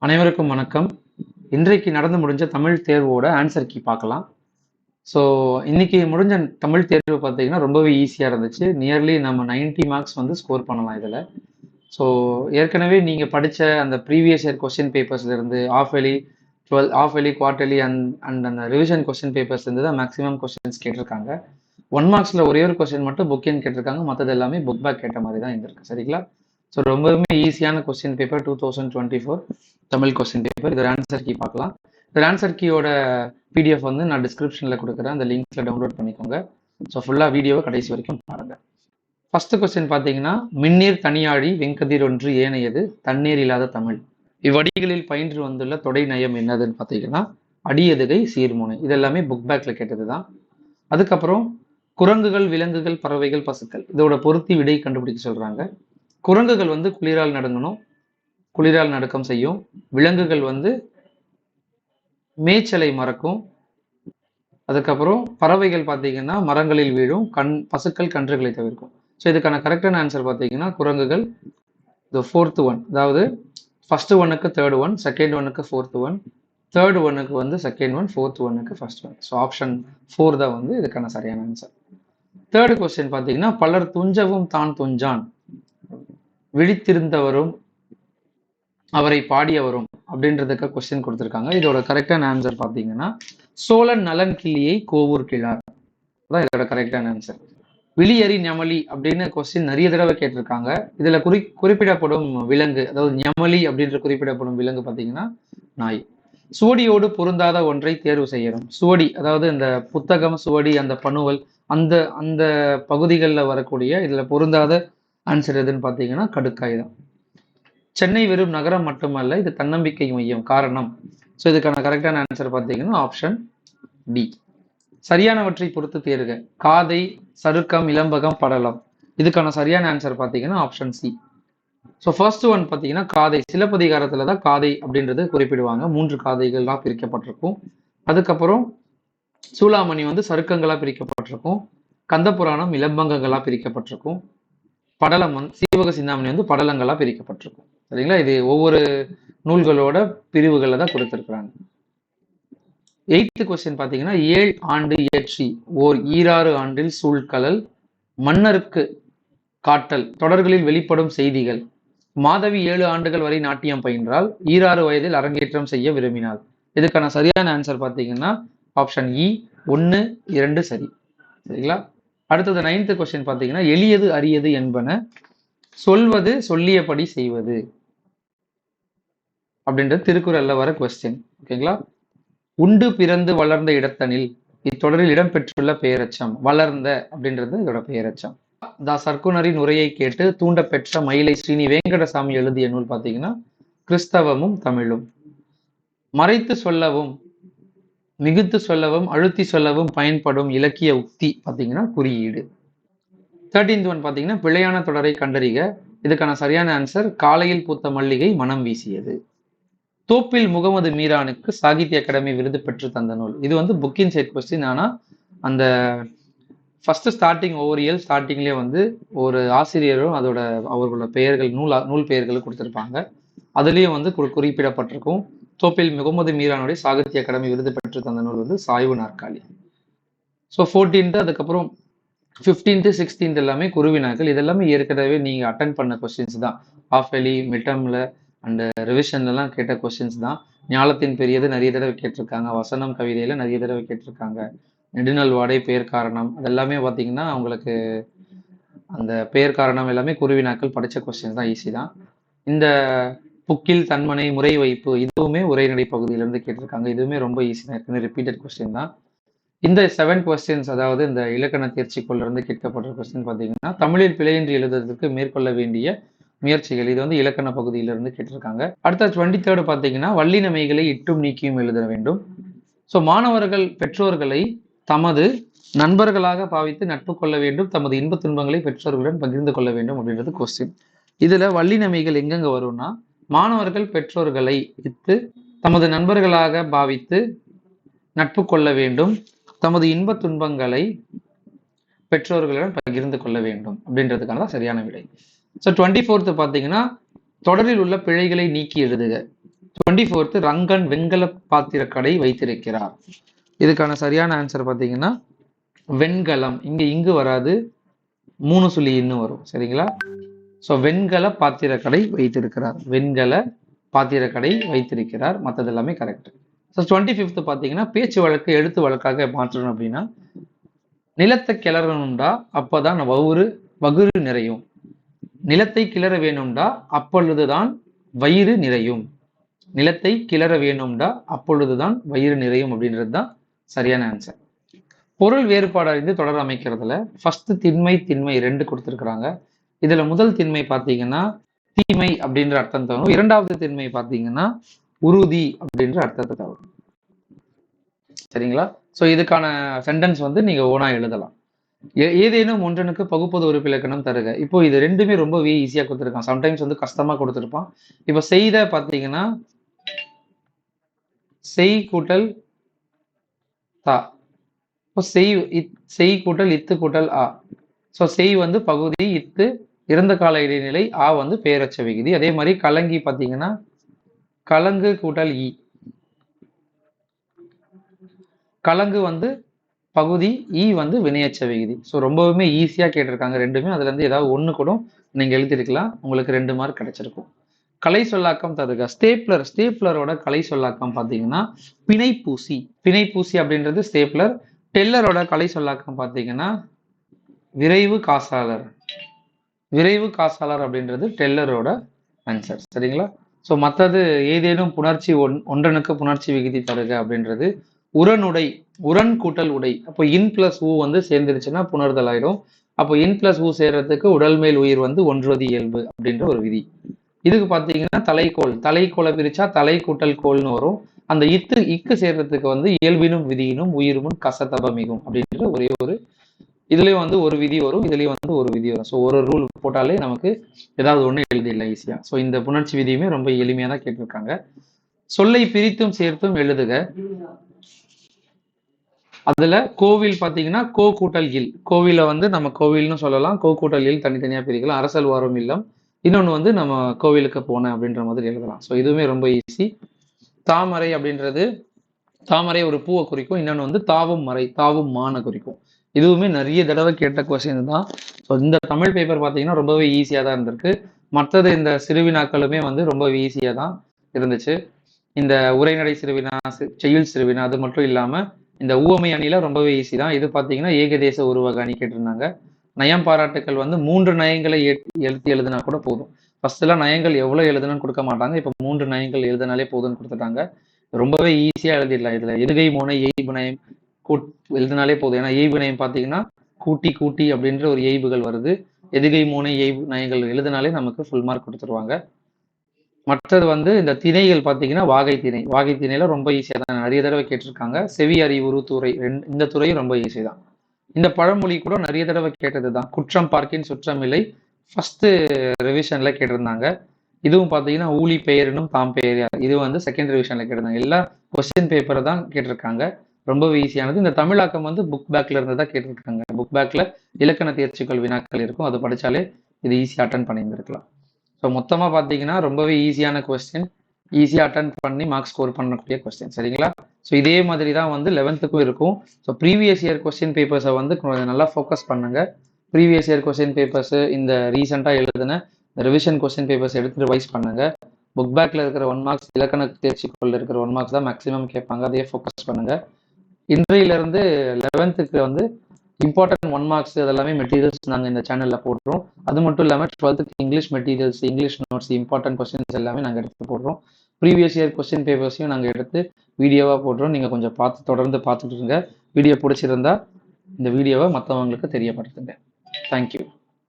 அனைவருக்கும் வணக்கம். இன்றைக்கு நடந்து முடிஞ்ச தமிழ் தேர்வோட ஆன்சர் கீ பார்க்கலாம். ஸோ இன்னைக்கு முடிஞ்ச தமிழ் தேர்வு பார்த்தீங்கன்னா ரொம்பவே ஈஸியாக இருந்துச்சு. நியர்லி நம்ம 90 மார்க்ஸ் வந்து ஸ்கோர் பண்ணலாம் இதில். ஸோ ஏற்கனவே நீங்கள் படித்த அந்த ப்ரீவியஸ் இயர் கொஸ்டின் பேப்பர்ஸ்லேருந்து ஆஃப் எலி குவார்டர்லி அண்ட் அந்த ரிவிஷன் கொஸ்டின் பேப்பர்ஸ்லேருந்து தான் மேக்ஸிமம் கொஸ்டின்ஸ் கேட்டிருக்காங்க. 1 மார்க்ஸில் ஒரே ஒரு கொஸ்டின் மட்டும் புக்கின் கேட்டிருக்காங்க, மற்றது எல்லாமே புக் பேக் கேட்ட மாதிரி தான் இருந்திருக்கு. சரிங்களா? ஸோ ரொம்பவுமே ஈஸியான question paper 2024 Tamil question paper. இதோட ஆன்சர் கீ பார்க்கலாம். இந்த ஆன்சர் கீயோட பிடிஎஃப் வந்து நான் டிஸ்கிரிப்ஷனில் கொடுக்குறேன், அந்த லிங்க்ஸில் டவுன்லோட் பண்ணிக்கோங்க. ஸோ ஃபுல்லாக வீடியோவை கடைசி வரைக்கும் பாருங்கள். ஃபர்ஸ்ட் கொஸ்டின் பார்த்தீங்கன்னா, மின்னீர் தனியாழி வெங்கதிர் ஒன்று ஏனையது தண்ணீர் இல்லாத தமிழ். இவ்வடிகளில் பயின்று வந்துள்ள தொடை நயம் என்னதுன்னு பார்த்தீங்கன்னா, அடியதுகை சீர்முனை. இது எல்லாமே புக் பேக்கில் கேட்டது தான். அதுக்கப்புறம் குரங்குகள், விலங்குகள், பறவைகள், பசுக்கள். இதோட பொருத்தி விடை கண்டுபிடிக்க சொல்கிறாங்க. குரங்குகள் வந்து குளிரால் நடுங்கணும், குளிரால் நடுக்கம் செய்யும். விலங்குகள் வந்து மேய்ச்சலை மறக்கும். அதுக்கப்புறம் பறவைகள் பார்த்தீங்கன்னா மரங்களில் வீழும். பசுக்கள் கன்றுகளை தவிர்க்கும். ஸோ இதுக்கான கரெக்டான ஆன்சர் பார்த்தீங்கன்னா குரங்குகள். இந்த 4th ஒன், அதாவது ஃபர்ஸ்ட் ஒன்னுக்கு 3rd ஒன், செகண்ட் ஒன்னுக்கு 4th ஒன், 3rd ஒன்னுக்கு வந்து செகண்ட் ஒன், 4th ஒன்னுக்கு ஃபர்ஸ்ட் ஒன். ஸோ ஆப்ஷன் 4 தான் வந்து இதுக்கான சரியான ஆன்சர். 3rd கொஸ்டின் பார்த்தீங்கன்னா, பலர் துஞ்சவும் தான் துஞ்சான், விழித்திருந்தவரும் அவரை பாடியவரும் அப்படின்றதுக்கு கொஸ்டின் கொடுத்துருக்காங்க. இதோட கரெக்டான ஆன்சர் பார்த்தீங்கன்னா, சோழன் நலன் கிளியை கோவூர் கிழார் தான் இதோட கரெக்டான ஆன்சர். விழியறி ஞமலி அப்படின்னு கொஸ்டின் நிறைய தடவை கேட்டிருக்காங்க. இதுல குறிப்பிடப்படும் விலங்கு, அதாவது ஞமலி அப்படின்ற குறிப்பிடப்படும் விலங்கு பார்த்தீங்கன்னா நாய். சுவடியோடு பொருந்தாத ஒன்றை தேர்வு செய்யணும். சுவடி அதாவது இந்த புத்தகம், சுவடி, அந்த பணுவல், அந்த அந்த பகுதிகளில் வரக்கூடிய இதுல பொருந்தாத ஆன்சர் எதுன்னு பார்த்தீங்கன்னா கடுக்காய் தான். சென்னை வெறும் நகரம் மட்டுமல்ல, இது தன்னம்பிக்கை மையம். காரணம். ஸோ இதுக்கான கரெக்டான ஆன்சர் பார்த்தீங்கன்னா ஆப்ஷன் டி. சரியானவற்றை பொறுத்து தேர்க. காதை, சருக்கம், இளம்பகம், படலம். இதுக்கான சரியான ஆன்சர் பார்த்தீங்கன்னா option C. So first one பார்த்தீங்கன்னா காதை. சிலப்பதிகாரத்துல தான் காதை அப்படின்றது குறிப்பிடுவாங்க. 3 காதைகள்லாம் பிரிக்கப்பட்டிருக்கும். அதுக்கப்புறம் சூளாமணி வந்து சருக்கங்களா பிரிக்கப்பட்டிருக்கும். கந்தபுராணம் இளம்பங்கங்களா பிரிக்கப்பட்டிருக்கும். படலம் வந்து சீவக சிந்தாமணி வந்து படலங்களா பிரிக்கப்பட்டிருக்கும். சரிங்களா? இது ஒவ்வொரு நூல்களோட பிரிவுகளை தான் கொடுத்திருக்கிறாங்க. 8th கொஸ்டின் பார்த்தீங்கன்னா, 7 ஆண்டு இயற்றி ஓர் 26 ஆண்டில் சூழ்கலல் மன்னருக்கு காட்டல் தொடர்களில் வெளிப்படும் செய்திகள். மாதவி 7 ஆண்டுகள் வரை நாட்டியம் பயின்றால் 26 வயதில் அரங்கேற்றம் செய்ய விரும்பினாள். இதுக்கான சரியான ஆன்சர் பார்த்தீங்கன்னா ஆப்ஷன் இ 1, 2 சரி. சரிங்களா? அடுத்தது 9th கொஸ்டின் பார்த்தீங்கன்னா, எளியது அரியது என்பன சொல்வது சொல்லியபடி செய்வது அப்படின்றது திருக்குறள்ல வர கொஸ்டின். ஓகேங்களா? உண்டு பிறந்து வளர்ந்த இடத்தனில் இத்தொடரில் இடம்பெற்றுள்ள பெயரச்சம். வளர்ந்த அப்படின்றது இதோட பெயரச்சம். சர்க்குனரின் உரையை கேட்டு தூண்ட பெற்ற மயிலை ஸ்ரீனி வேங்கடசாமி எழுதிய நூல் பார்த்தீங்கன்னா கிறிஸ்தவமும் தமிழும். மறைத்து சொல்லவும் மிகுத்து சொல்லவும் அழுத்தி சொல்லவும் பயன்படும் இலக்கிய உக்தி பார்த்தீங்கன்னா குறியீடு. 13th ஒன் பார்த்தீங்கன்னா, பிழையான தொடரை கண்டறிக. இதுக்கான சரியான ஆன்சர் காலையில் பூத்த மல்லிகை மனம் வீசியது. தோப்பில் முகமது மீரானுக்கு சாகித்ய அகாடமி விருது பெற்று தந்த நூல். இது வந்து புக்கின் சைட் கொஸ்டின். ஆனா அந்த ஃபர்ஸ்ட் ஸ்டார்டிங் ஓவரியல் ஸ்டார்டிங்லேயே வந்து ஒரு ஆசிரியரும் அதோட அவர்களோட பெயர்கள் நூல் பெயர்கள் கொடுத்துருப்பாங்க. அதுலேயும் வந்து குறிப்பிடப்பட்டிருக்கும். தோப்பில் முகமது மீரானுடைய சாகித்ய அகாடமி விருது பெற்று தந்த நூல் வந்து சாய்வு நாற்காலி. ஸோ 14th, அதுக்கப்புறம் 15th, 16th எல்லாமே குருவினாக்கள். இதெல்லாமே ஏற்கனவே நீங்க அட்டன் பண்ண கொஸ்டின்ஸ் தான். ஆஃப் எலி, மிட்டம்ல அண்ட் ரிவிஷன்லாம் கேட்ட கொஸ்டின்ஸ் தான். ஞாலத்தின் பெரியது நிறைய தடவை கேட்டிருக்காங்க. வசனம் கவிதையில நிறைய தடவை கேட்டிருக்காங்க. நெடுநல் வாடை, பெயர் காரணம், அதெல்லாமே பார்த்தீங்கன்னா உங்களுக்கு அந்த பெயர் காரணம் எல்லாமே குருவினாக்கள் படித்த கொஸ்டின்ஸ் தான், ஈஸி தான். இந்த புக்கில் தன்மனை, முறை வைப்பு, இதுவுமே உரைநடை பகுதியிலிருந்து கேட்டிருக்காங்க. இதுவுமே ரொம்ப ஈஸி தான், ஏற்கனவே ரிப்பீட்டட் கொஸ்டின் தான். இந்த 7 கொஸ்டின்ஸ், அதாவது இந்த இலக்கண தேர்ச்சிக்குள்ள இருந்து கேட்கப்படுற கொஸ்டின் பார்த்தீங்கன்னா, தமிழில் பிழையின்றி எழுதுறதுக்கு மேற்கொள்ள வேண்டிய முயற்சிகள். இது வந்து இலக்கண பகுதியிலிருந்து கேட்டிருக்காங்க. அடுத்த 23rd பார்த்தீங்கன்னா, வல்லினமைகளை இட்டும் நீக்கியும் எழுத வேண்டும். ஸோ மாணவர்கள் பெற்றோர்களை தமது நண்பர்களாக பாவித்து நட்பு கொள்ள வேண்டும், தமது இன்ப துன்பங்களை பெற்றோர்களுடன் பகிர்ந்து கொள்ள வேண்டும் அப்படின்றது கொஸ்டின். இதுல வல்லினமைகள் எங்கெங்க வரும்னா, மாணவர்கள் பெற்றோர்களை இட்டு தமது நண்பர்களாக பாவித்து நட்பு கொள்ள வேண்டும், தமது இன்ப துன்பங்களை பெற்றோர்களுடன் பகிர்ந்து கொள்ள வேண்டும் அப்படின்றதுக்கான சரியான விடை. ஸோ 24th பார்த்தீங்கன்னா, தொடரில் உள்ள பிழைகளை நீக்கி எழுதுக. 24th ரங்கன் வெண்கல பாத்திர கடை வைத்திருக்கிறார். இதுக்கான சரியான ஆன்சர் பார்த்தீங்கன்னா வெண்கலம். இங்கு வராது, 3 சொல்லி இன்னும் வரும். சரிங்களா? ஸோ வெண்கல பாத்திர கடை வைத்திருக்கிறார். வெண்கல பாத்திர கடை வைத்திருக்கிறார். மற்றது எல்லாமே கரெக்ட். ஸோ 25th பார்த்தீங்கன்னா பேச்சு வழக்கு எழுத்து வழக்காக மாற்றணும் அப்படின்னா, நிலத்தை கிளறணும்டா அப்பதான் வகுறு நிறையும். நிலத்தை கிளற வேணும்டா அப்பொழுதுதான் வயிறு நிறையும். நிலத்தை கிளற வேணும்டா அப்பொழுதுதான் வயிறு நிறையும் அப்படின்றது தான் சரியான ஆன்சர். பொருள் வேறுபாடு அறிந்து தொடர் அமைக்கிறதுல ஃபர்ஸ்ட் திண்மை 2 கொடுத்துருக்குறாங்க. இதுல முதல் திண்மை பார்த்தீங்கன்னா தீமை அப்படின்ற அர்த்தம் தரும். இரண்டாவது திண்மை பார்த்தீங்கன்னா உறுதி அப்படின்ற அர்த்தத்தை தரும். சரிங்களா? ஸோ இதுக்கான சென்டென்ஸ் வந்து நீங்க ஓனா எழுதலாம். ஏதேனும் ஒன்றனுக்கு பகுப்பது உறுப்பு இலக்கணம் தருக. இப்போ இது ரெண்டுமே ரொம்பவே ஈஸியா கொடுத்துருக்கான். சம்டைம்ஸ் வந்து கஷ்டமா கொடுத்துருப்பான். இப்போ செய்த பார்த்தீங்கன்னா செய் கூட்டல் தா. இப்போ செய் கூட்டல் இத்து கூட்டல் ஆ. ஸோ செய் வந்து பகுதி, இத்து இறந்த கால இடைநிலை, ஆ வந்து பெயரச்ச விகுதி. அதே மாதிரி கலங்கி பார்த்தீங்கன்னா கலங்கு கூட்டல் இ. கலங்கு வந்து பகுதி, ஈ வந்து வினையச்ச விகுதி. ஸோ ரொம்பவுமே ஈஸியா கேட்டிருக்காங்க ரெண்டுமே. அதுல இருந்து ஏதாவது ஒண்ணு கூட நீங்க எழுதிருக்கலாம். உங்களுக்கு 2 மார்க் கிடைச்சிருக்கும். கலை சொல்லாக்கம் தருக. ஸ்டேப்லரோட கலை சொல்லாக்கம் பார்த்தீங்கன்னா பிணைப்பூசி. பிணைப்பூசி அப்படின்றது ஸ்டேப்லர். டெல்லரோட கலை சொல்லாக்கம் பார்த்தீங்கன்னா விரைவு காசாளர். விரைவு காசாளர் அப்படின்றது டெல்லரோட ஆன்சர். சரிங்களா? ஸோ மற்றது ஏதேனும் புணர்ச்சி ஒன்றனுக்கு புணர்ச்சி விகுதி தருக அப்படின்றது உரனுடை. உரன் கூட்டல் உடை. அப்போ இன் பிளஸ் ஊ வந்து சேர்ந்துருச்சுன்னா புணர்தல் ஆயிடும். அப்போ இன் பிளஸ் ஊ சேர்றதுக்கு உடல் மேல் உயிர் வந்து ஒன்றுவது இயல்பு அப்படின்ற ஒரு விதி. இதுக்கு பார்த்தீங்கன்னா தலைக்கோள். தலைக்கோளை பிரிச்சா தலை கூட்டல் கோள்னு வரும். அந்த இக்கு சேர்றதுக்கு வந்து இயல்பினும் விதியினும் உயிரும் கசத்தபமிகும் அப்படின்ற ஒரே ஒரு இதுலயும் வந்து ஒரு விதி வரும், இதுலயும் வந்து ஒரு விதி வரும். ஸோ ஒரு ரூல் போட்டாலே நமக்கு ஏதாவது ஒண்ணு எழுதிடலாம் ஈஸியா. ஸோ இந்த புணர்ச்சி விதியுமே ரொம்ப எளிமையா தான் கேட்டிருக்காங்க. சொல்லை பிரித்தும் சேர்த்தும் எழுதுக. அதுல கோவில் பாத்தீங்கன்னா கோ கூட்டல் இல். கோவில வந்து நம்ம கோவில்னு சொல்லலாம், கோ கூட்டல் இல் தனித்தனியா பிரிக்கலாம். அரசல் வாரும் இல்லம். இன்னொன்னு வந்து நம்ம கோவிலுக்கு போனேன் அப்படின்ற மாதிரி எழுதலாம். ஸோ இதுவுமே ரொம்ப ஈஸி. தாமரை அப்படின்றது தாமரை ஒரு பூவை குறிக்கும். இன்னொன்று வந்து தாவும் மறை, தாவும் மான குறிக்கும். இதுவுமே நிறைய தடவை கேட்ட கொஸ்டின் தான். ஸோ இந்த தமிழ் பேப்பர் பார்த்தீங்கன்னா ரொம்பவே ஈஸியாக தான் இருந்திருக்கு. மற்றது இந்த சிறுவினாக்களுமே வந்து ரொம்ப ஈஸியாக தான் இருந்துச்சு. இந்த உரைநடை சிறுவினா, செய்யுள் சிறுவினா, அது மட்டும் இல்லாமல் இந்த ஊவமை அணியில ரொம்பவே ஈஸி தான். இது பார்த்தீங்கன்னா ஏகதேச உருவக அணி கேட்டிருந்தாங்க. நயம் பாராட்டுக்கள் வந்து 3 நயங்களை எழுதினா கூட போதும். ஃபர்ஸ்ட்லாம் நயங்கள் எவ்வளோ எழுதணும்னு கொடுக்க மாட்டாங்க. இப்போ 3 நயங்கள் எழுதினாலே போதும்னு கொடுத்துட்டாங்க. ரொம்பவே ஈஸியாக எழுதிடலாம். இதில் எதுகை மோனை எய்பு நயம் எழுதினாலே போதும். ஏன்னா எய்பு நயம் பார்த்தீங்கன்னா கூட்டி அப்படின்ற ஒரு எய்புகள் வருது. எதுகை மோனை எய்பு நயங்கள் எழுதினாலே நமக்கு ஃபுல் மார்க் கொடுத்துருவாங்க. மற்றது வந்து இந்த திணைகள் பார்த்தீங்கன்னா வாகை திணை. வாகை திணையில ரொம்ப ஈஸியாக தான் நிறைய தடவை கேட்டிருக்காங்க. செவி அறிவுறு துறை, இந்த துறையும் ரொம்ப ஈஸி தான். இந்த பழமொழி கூட நிறைய தடவை கேட்டது தான். குற்றம் பார்க்கின் சுற்றமில்லை ஃபர்ஸ்ட் ரிவிஷன்ல கேட்டிருந்தாங்க. இதுவும் பார்த்தீங்கன்னா ஊழி பெயரினும் தாம் பெயர் யார், இது வந்து செகண்ட் ரிவிஷன்ல கேட்டிருந்தாங்க. எல்லா கொஸ்டின் பேப்பரை தான் கேட்டிருக்காங்க. ரொம்பவே ஈஸியானது. இந்த தமிழாக்கம் வந்து புக் பேக்ல இருந்து தான் கேட்டிருக்காங்க. புக் பேக்ல இலக்கண தேர்ச்சிகள் வினாக்கள் இருக்கும். அதை படிச்சாலே இது ஈஸியாக அட்டன் பண்ணியிருந்திருக்கலாம். ஸோ மொத்தமாக பார்த்தீங்கன்னா ரொம்பவே ஈஸியான கொஸ்டின், ஈஸியாக அட்டன் பண்ணி மார்க் ஸ்கோர் பண்ணக்கூடிய கொஸ்டின். சரிங்களா? ஸோ இதே மாதிரி தான் வந்து 11க்கும் இருக்கும். ஸோ ப்ரீவியஸ் இயர் கொஸ்டின் பேப்பர்ஸை வந்து நல்லா ஃபோக்கஸ் பண்ணுங்க. ப்ரீவியஸ் இயர் கொஸ்டின் பேப்பர்ஸ், இந்த ரீசெண்டாக எழுதின ரிவிஷன் கொஸ்டின் பேப்பர்ஸ் எடுத்து ரிவைஸ் பண்ணுங்க. புக் பேக்ல இருக்கிற 1 மார்க்ஸ், இலக்கண தேர்ச்சிக்குள்ள இருக்கிற 1 மார்க்ஸ் தான் மேக்ஸிமம் கேட்பாங்க. அதையே ஃபோக்கஸ் பண்ணுங்க. இன்றையிலிருந்து 11க்கு வந்து இம்பார்ட்டன்ட் 1 மார்க்ஸ் அதெல்லாமே மெட்டீரியல்ஸ் நாங்கள் இந்த சேனலில் போடுறோம். அது மட்டும் இல்லாமல் 12க்கு English materials, English notes, important questions எல்லாமே நாங்கள் எடுத்து போடுறோம். ப்ரீவியஸ் இயர் கொஸ்டின் பேப்பர்ஸையும் நாங்கள் எடுத்து வீடியோவாக போடுறோம். நீங்கள் கொஞ்சம் தொடர்ந்து பார்த்துட்டு இருங்க. வீடியோ பிடிச்சிருந்தா இந்த வீடியோவை மற்றவங்களுக்கு தெரியப்படுத்துங்க. தேங்க்யூ.